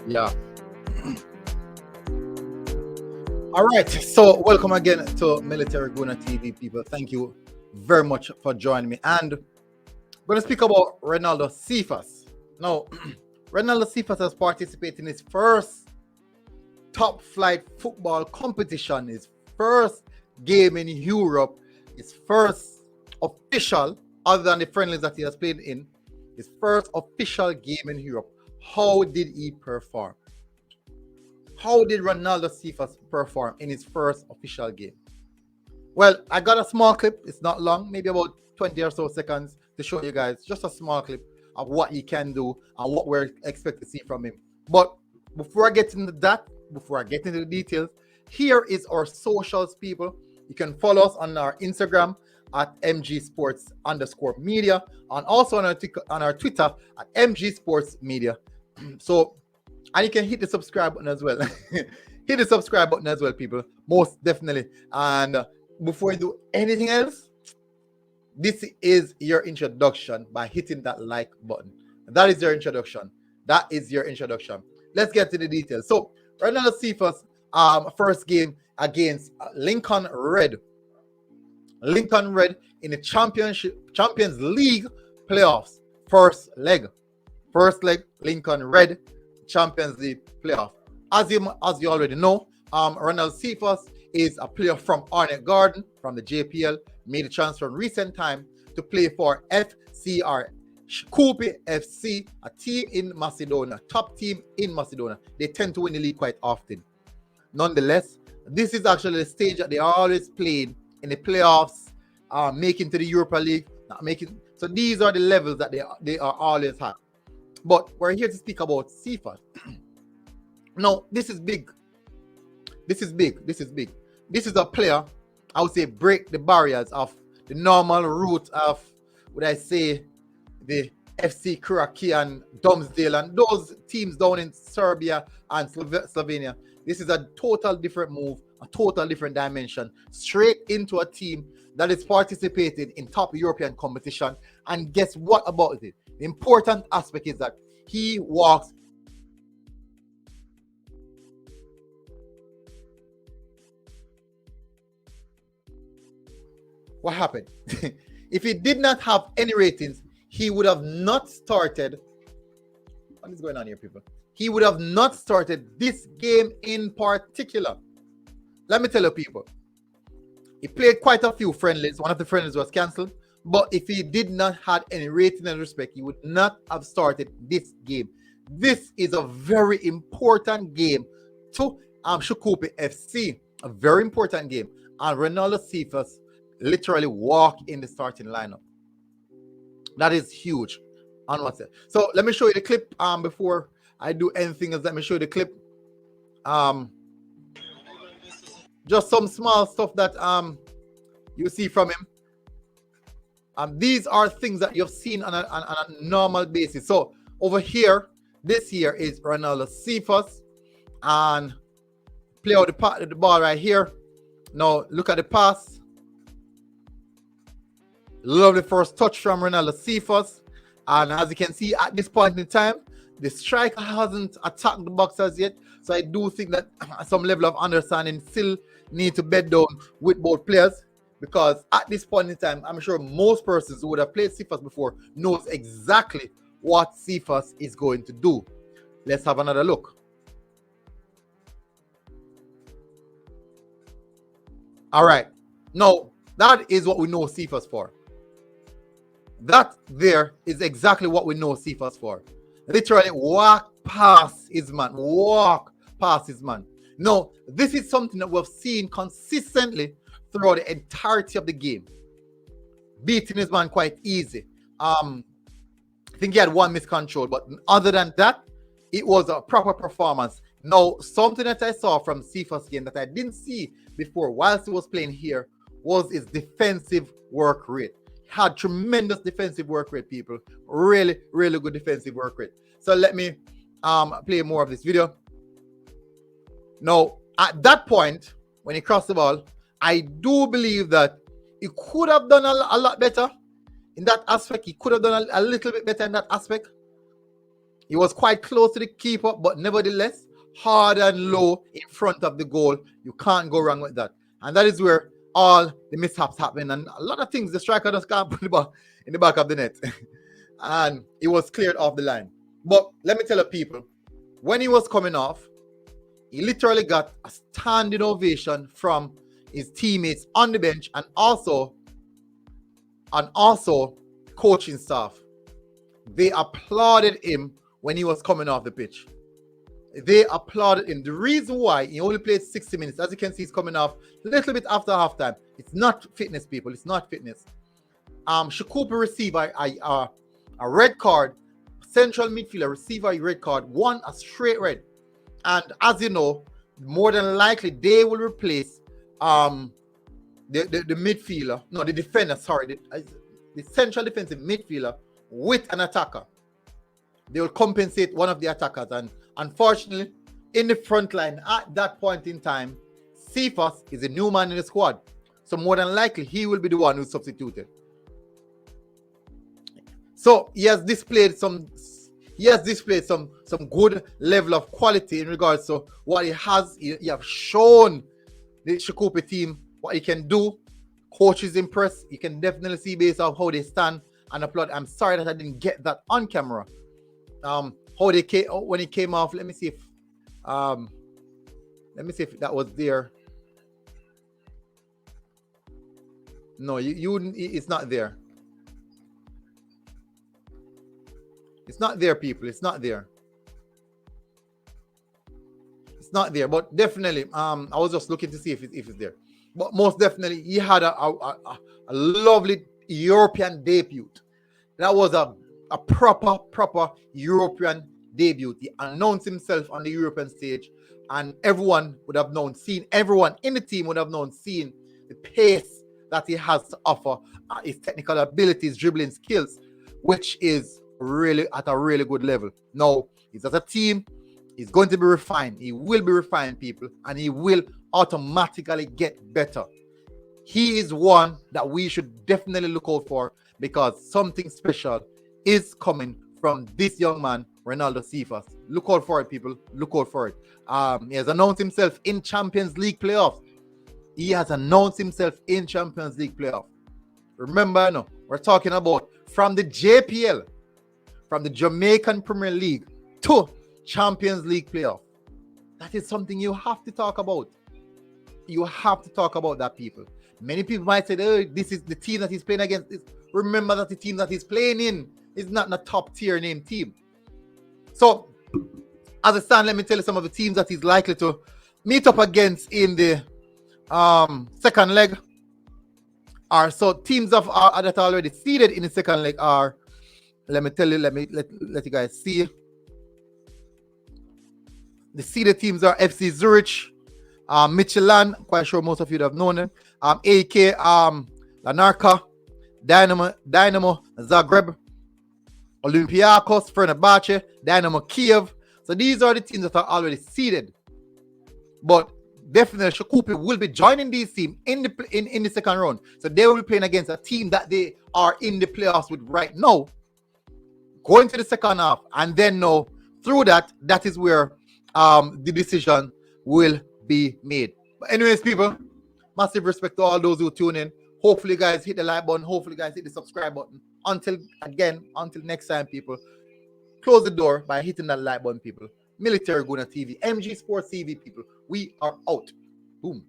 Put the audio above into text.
Yeah. All right. So welcome again to Military Guna TV, people. Thank you very much for joining me. And we're going to speak about Renaldo Cephas. Now, Renaldo Cephas has participated in his first top flight football competition, his first game in Europe, his first official, other than the friendlies that he has played in, his first official game in Europe. How did he perform? How did Renaldo Cephas perform in his first official game? Well, I got a small clip. It's not long, maybe about 20 or so seconds to show you guys just a small clip of what he can do and what we're expected to see from him. But before I get into that, before I get into the details, here is our socials, people. You can follow us on our Instagram at mgsports_media and also on our Twitter at mgsportsmedia. So, and you can hit the subscribe button as well. Hit the subscribe button as well, people. Most definitely. And before you do anything else, this is your introduction by hitting that like button. That is your introduction. That is your introduction. Let's get to the details. So, Renaldo Cephas, first game against Lincoln Red. Lincoln Red in the Champions League playoffs. First leg, Lincoln Red, Champions League playoff. As you already know, Renaldo Cephas is a player from Arnett Garden, from the JPL, made a transfer in recent time to play for FCR Shkupi FC, a team in Macedonia, top team in Macedonia. They tend to win the league quite often. Nonetheless, this is actually the stage that they are always playing in the playoffs, making to the Europa League, not making. So these are the levels that they are always at. But we're here to speak about Cephas. Now, this is big. This is big. This is big. This is a player, I would say, break the barriers of the normal route of, would I say, the FC Krakow and Domsdale and those teams down in Serbia and Slovenia. This is a total different move, a total different dimension, straight into a team that is participating in top European competition. And guess what about it? The important aspect is that he walks. What happened? If he did not have any ratings, he would have not started. What is going on here, people? He would have not started this game in particular. Let me tell you, people. He played quite a few friendlies. One of the friendlies was cancelled. But if he did not have any rating and respect, he would not have started this game. This is a very important game to Shkupi FC. A very important game. And Renaldo Cephas literally walk in the starting lineup. That is huge. On what's it? So let me show you the clip before I do anything else. Let me show you the clip. Just some small stuff that you see from him. These are things that you've seen on a normal basis. So over here, this here is Renaldo Cephas, and play out the ball right here. Now look at the pass. Lovely first touch from Renaldo Cephas, and as you can see at this point in time, the striker hasn't attacked the box as yet. So I do think that some level of understanding still need to bed down with both players. Because at this point in time, I'm sure most persons who would have played Cephas before knows exactly what Cephas is going to do. Let's have another look. All right. Now, that is what we know Cephas for. That there is exactly what we know Cephas for. Literally walk past his man. Walk past his man. Now, this is something that we've seen consistently throughout the entirety of the game. Beating his man quite easy. I think he had one miscontrol, but other than that, it was a proper performance. Now, something that I saw from Cephas' game that I didn't see before whilst he was playing here was his defensive work rate. He had tremendous defensive work rate, people. Really, really good defensive work rate. So let me play more of this video. Now, at that point, when he crossed the ball, I do believe that he could have done a lot better in that aspect. He could have done a little bit better in that aspect. He was quite close to the keeper, but nevertheless, hard and low in front of the goal. You can't go wrong with that. And that is where all the mishaps happen. And a lot of things the striker just can't put the ball in the back of the net. And he was cleared off the line. But let me tell you people, when he was coming off, he literally got a standing ovation from his teammates on the bench and also coaching staff. They applauded him when he was coming off the pitch. They applauded him. The reason why he only played 60 minutes, as you can see, he's coming off a little bit after halftime. It's not fitness, people. It's not fitness. Shkupi received a red card. Central midfielder received a red card. Won a straight red. And as you know, more than likely they will replace the midfielder, no, the defender, sorry, the central defensive midfielder with an attacker. They will compensate one of the attackers. And unfortunately, in the front line at that point in time, Cephas is a new man in the squad. So more than likely, he will be the one who's substituted. So he has displayed some good level of quality in regards to what he has. He have shown the Shkupi team what he can do. Coach is impressed. You can definitely see based on how they stand and applaud. I'm sorry that I didn't get that on camera. How they came when he came off. Let me see if that was there. No, you wouldn't. It's not there. It's not there, people. It's not there. It's not there. But definitely, I was just looking to see if it's there. But most definitely, he had a lovely European debut. That was a proper European debut. He announced himself on the European stage, and everyone would have known, everyone in the team would have known, seen the pace that he has to offer, his technical abilities, dribbling skills, which is really at a really good level. Now, he's as a team, he's going to be refined. He will be refined, people, and he will automatically get better. He is one that we should definitely look out for, because something special is coming from this young man, Renaldo Cephas. Look out for it, people. Look out for it. He has announced himself in Champions League playoffs. Remember, no, we're talking about from the JPL, from the Jamaican Premier League to Champions League playoff. That is something you have to talk about. You have to talk about that, people. Many people might say, oh, this is the team that he's playing against. Remember that the team that he's playing in is not a top tier name team. So, as a stand, let me tell you some of the teams that he's likely to meet up against in the second leg. So teams that are already seeded in the second leg are, let me tell you, let you guys see. The seeded teams are FC Zurich, Michelin, quite sure most of you have known them, AK, Lanarka, Dynamo Zagreb, Olympiacos, Fenerbahce, Dynamo Kiev. So these are the teams that are already seeded. But definitely Shkupi will be joining these teams in the second round. So they will be playing against a team that they are in the playoffs with right now, going to the second half, and then now through that is where the decision will be made. But anyways, people, massive respect to all those who tune in. Hopefully, guys, hit the like button. Hopefully, guys, hit the subscribe button. Until next time, people, close the door by hitting that like button, people. Military Guna TV, MG Sports TV, people. We are out. Boom.